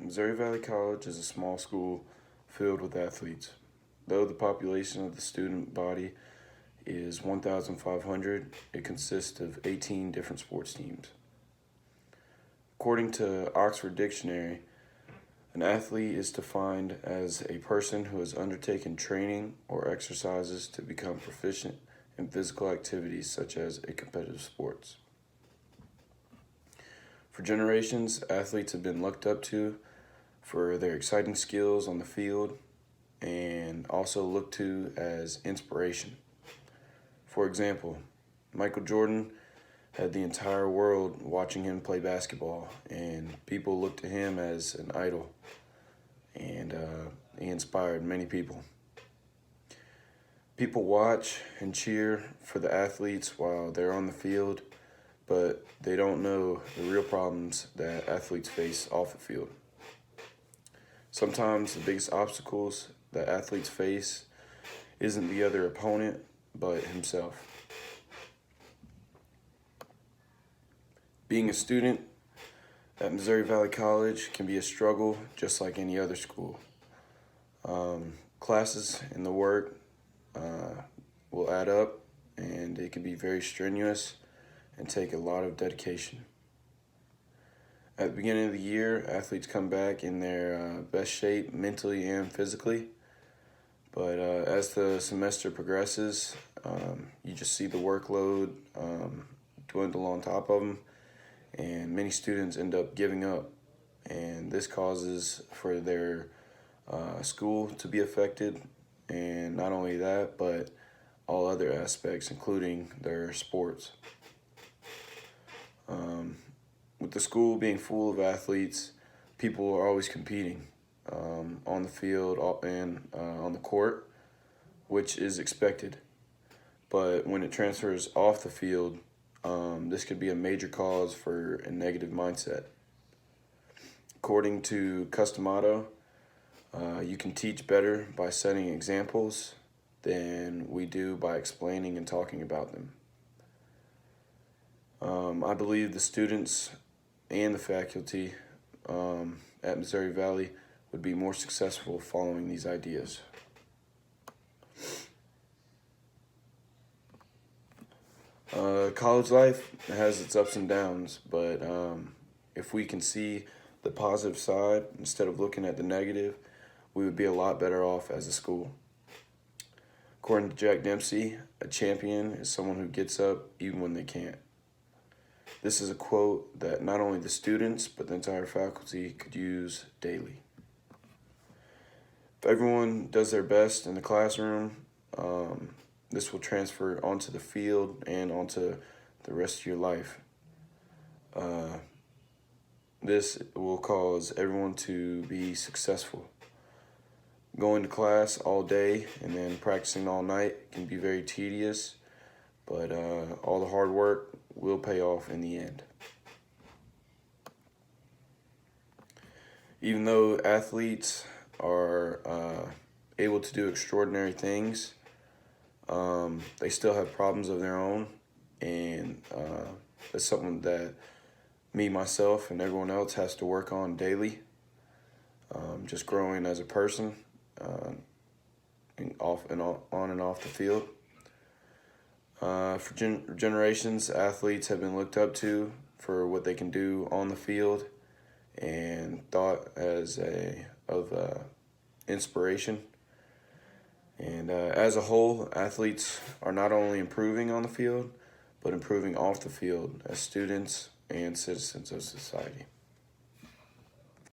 Missouri Valley College is a small school filled with athletes. Though the population of the student body is 1,500, it consists of 18 different sports teams. According to Oxford Dictionary, an athlete is defined as a person who has undertaken training or exercises to become proficient in physical activities such as a competitive sports. For generations, athletes have been looked up to for their exciting skills on the field and also looked to as inspiration. For example, Michael Jordan had the entire world watching him play basketball, and people looked to him as an idol, and he inspired many people. People watch and cheer for the athletes while they're on the field, but they don't know the real problems that athletes face off the field. Sometimes the biggest obstacles that athletes face isn't the other opponent, but himself. Being a student at Missouri Valley College can be a struggle just like any other school. Classes and the work will add up, and it can be very strenuous and take a lot of dedication. At the beginning of the year, athletes come back in their best shape mentally and physically. But as the semester progresses, you just see the workload dwindle on top of them, and many students end up giving up. And this causes for their school to be affected, and not only that, but all other aspects, including their sports. With the school being full of athletes, people are always competing on the field and on the court, which is expected. But when it transfers off the field, this could be a major cause for a negative mindset. According to Customato, you can teach better by setting examples than we do by explaining and talking about them. I believe the students and the faculty at Missouri Valley would be more successful following these ideas. College life has its ups and downs, but if we can see the positive side instead of looking at the negative, we would be a lot better off as a school. According to Jack Dempsey, a champion is someone who gets up even when they can't. This is a quote that not only the students, but the entire faculty could use daily. If everyone does their best in the classroom, this will transfer onto the field and onto the rest of your life. This will cause everyone to be successful. Going to class all day and then practicing all night can be very tedious, but all the hard work will pay off in the end. Even though athletes are able to do extraordinary things, they still have problems of their own, and that's something that me, myself, and everyone else has to work on daily. Just growing as a person, and on and off the field. For generations, athletes have been looked up to for what they can do on the field and thought of inspiration. And as a whole, athletes are not only improving on the field, but improving off the field as students and citizens of society.